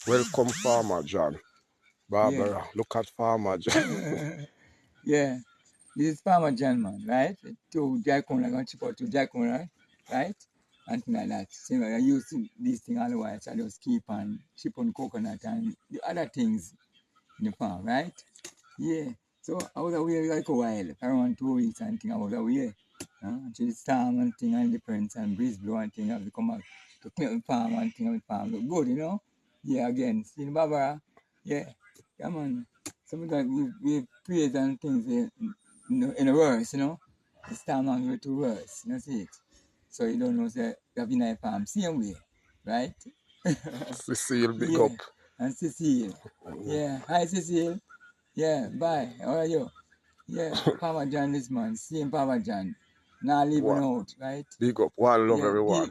Welcome, Farmer John. Barbara, look at Farmer John. Yeah, this is Farmer John, man, right? To Jackon, I'm going to chip out to Jackon, right? And things like that. So I use this thing otherwise. I just keep on chip on coconut and the other things in the farm, right? Yeah. So I was away like a while, around 2 weeks and thing I was away. Until the storm and thing and difference and breeze blow and thing, I have to come back to clean the farm and thing, the farm look good, you know? Yeah, again, see Barbara? Yeah. Come on. Sometimes we praise and things in a verse, you know? The storm and go to verse, you know, see it? So you don't know that you have been a farm same way, right? Cecile, big Yeah. up. And Cecile. Yeah. Hi Cecile. Yeah, bye. How are you? Yeah, Papa John this man, same Papa John. Not leaving What? out, right? Big up. One love, Yeah, everyone.